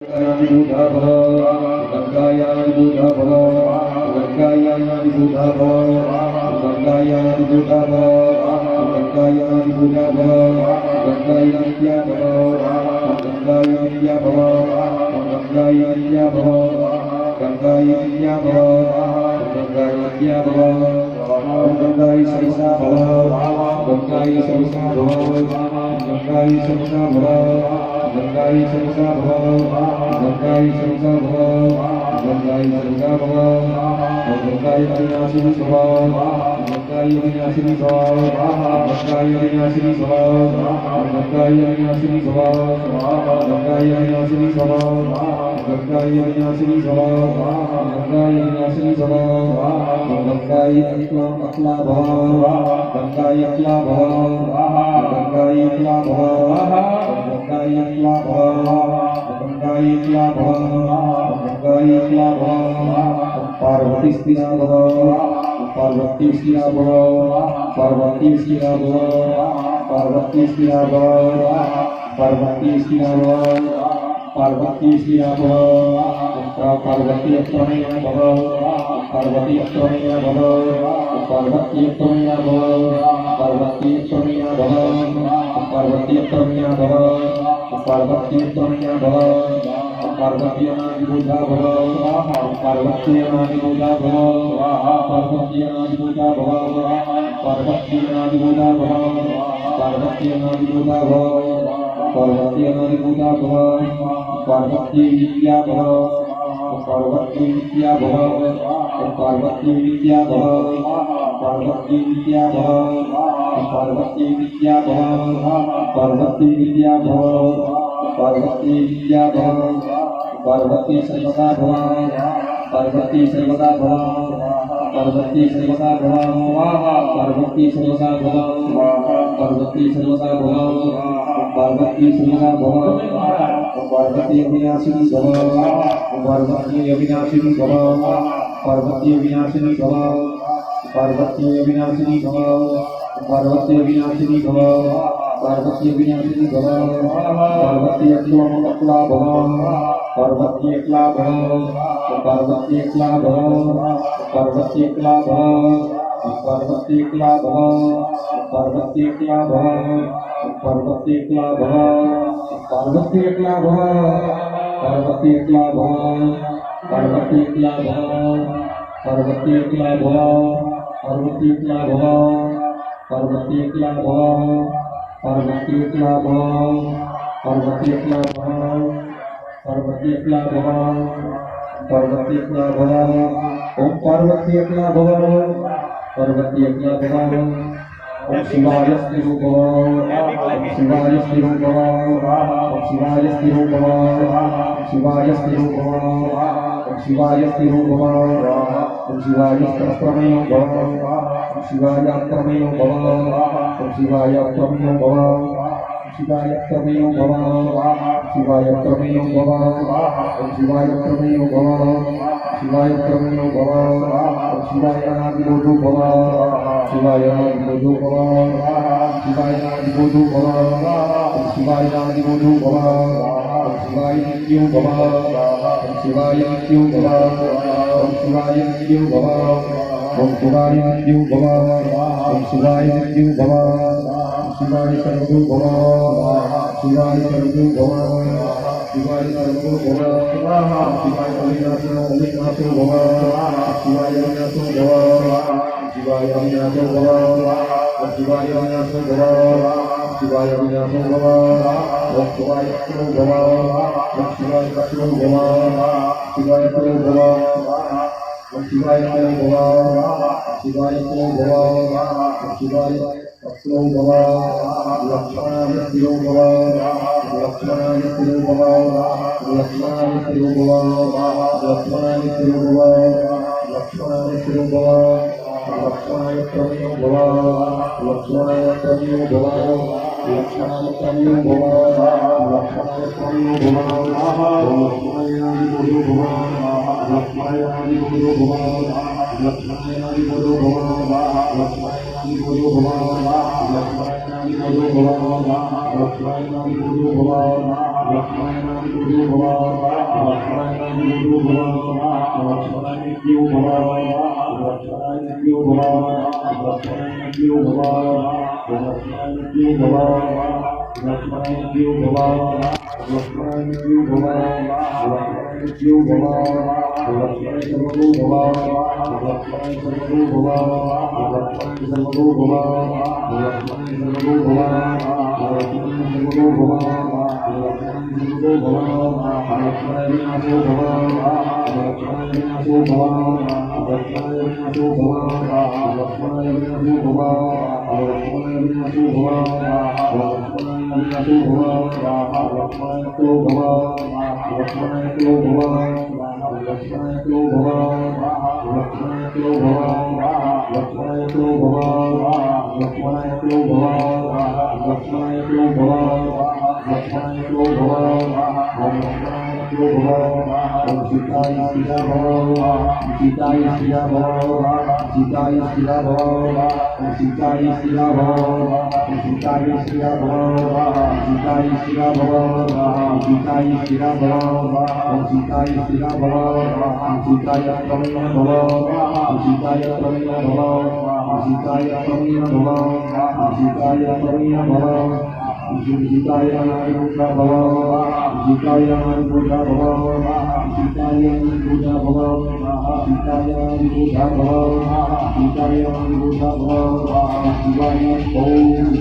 गंगायादिभूता भव गंगायादिभूता भव गंगायादिभूता भव गंगायादिभूता भव गंगायादिभूता भव गंगायाद्या भव गंगायाद्या भव गंगायाद्या भव गंगायाद्या भव गंगायाद्या भव गंगाई सरसा भव गंगाई सरसा भव गंगाई सरसा भव गंगाई सरसा भव गंगाई सरसा भव गंगाई सरसा भव गंगाई अविनाशिनी भव गंगाई अविनाशिनी भव गंगाई अविनाशिनी भव गंगाई अविनाशिनी भव गंगाई अविनाशिनी भव गंगाई अविनाशिनी भव गंगाई अविनाशिनी भव गंगाई अक्ला भव गंगाई अक्ला भव गंगाई अक्ला भव गंगाई अक्ला भव गंगाई अक्ला भव गंगाई अक्ला भव पार्वती स्थिरा भव पार्वती स्थिरा भव पार्वती स्थिरा भव पार्वती स्थिरा भव पार्वती स्थिरा भव पार्वती स्थिरा भव पार्वती अष्टमेय भव पार्वती अष्टमेय भव पार्वती अष्टमेय भव पार्वती अष्टमेय भव पार्वती अष्टमेय भव पार्वती अष्टमेय भव पार्वती अनादिभूता भव पार्वती अनादिभूता भव पार्वती अनादिभूता भव पार्वती अनादिभूता भव पार्वती अनादिभूता भव पार्वती अनादिभूता भव पार्वती विद्या भव पार्वती विद्या भव पार्वती विद्या भव पार्वती विद्या भव पार्वती विद्या भव पार्वती विद्या भव पार्वती विद्या भव पार्वती सर्वदा भव पार्वती सर्वदा भव पार्वती सर्वदा भव पार्वती सर्वदा भव पार्वती सर्वदा भव पार्वती सर्वदा भव पार्वती अविनाशिनी भव पार्वती अविनाशिनी भव पार्वती अविनाशिनी भव पार्वती अविनाशिनी भव पार्वती अविनाशिनी भव पार्वती अविनाशिनी भव पार्वती अक्ला भव पार्वती अक्ला भव पार्वती अक्ला भव पार्वती अक्ला भव पार्वती अक्ला भव पार्वती अक्ला भव पार्वती अक्ला भव पार्वती अक्ला भव पार्वती अक्ला भव पार्वती अक्ला भव पार्वती अक्ला भव पार्वती अक्ला भव पार्वती अक्ला भव पार्वती अक्ला भव पार्वती अक्ला भव पार्वती अक्ला भव पार्वती अक्ला भव ओम पार्वती अक्ला भव पार्वती अक्ला भव ओम शिवाय स्थिरो भव शिवाय स्थिरो भव शिवाय स्थिरो भव शिवाय स्थिरो भव शिवाय स्थिरो भव शिवाय प्रमेय भव शिवाय प्रमेय भव शिवाय प्रमेय भव शिवाय प्रमेय भव शिवाय प्रमेय भव शिवाय प्रमेय भव शिवाय प्रमेय भव शिवाय अनादिबोधो भव शिवाय अनादिबोधो भव शिवाय अनादिबोधो भव शिवाय अनादिबोधो भव शिवाय नित्यो भव शिवाय नित्यो भव शिवाय नित्यो भव ओम शिवाय नित्यो भव ओम शिवाय नित्यो भव शिवाय सर्वो भव शिवाय सर्वो भव शिवाय सर्वो भव शिवाय अविनाशो भव शिवाय अविनाशो भव शिवाय अविनाशो भव शिवाय अविनाशो भव शिवाय अविनाशो भव शिवाय अक्षरो भव शिवाय अक्षरो भव शिवाय अक्षरो भव शिवाय अक्षरो भव शिवाय अक्षरो भव शिवाय अक्षरो भव लक्ष्मणाय स्थिरो भव लक्ष्मणाय स्थिरो भव लक्ष्मणाय स्थिरो भव लक्ष्मणाय स्थिरो भव लक्ष्मणाय स्थिरो भव लक्ष्मणाय प्रमेयो भव लक्ष्मणाय प्रमेयो भव लक्ष्मणाय प्रमेयो भव लक्ष्मणाय प्रमेयो भव लक्ष्मणाय आदिबोधो भव लक्ष्मणाय आदिबोधो भव लक्ष्मणाय आदिबोधो भव लक्ष्मणाय आदिबोधो भव लक्ष्मणाय आदिबोधो भव लक्ष्मणाय आदिबोधो भव लक्ष्मणाय Om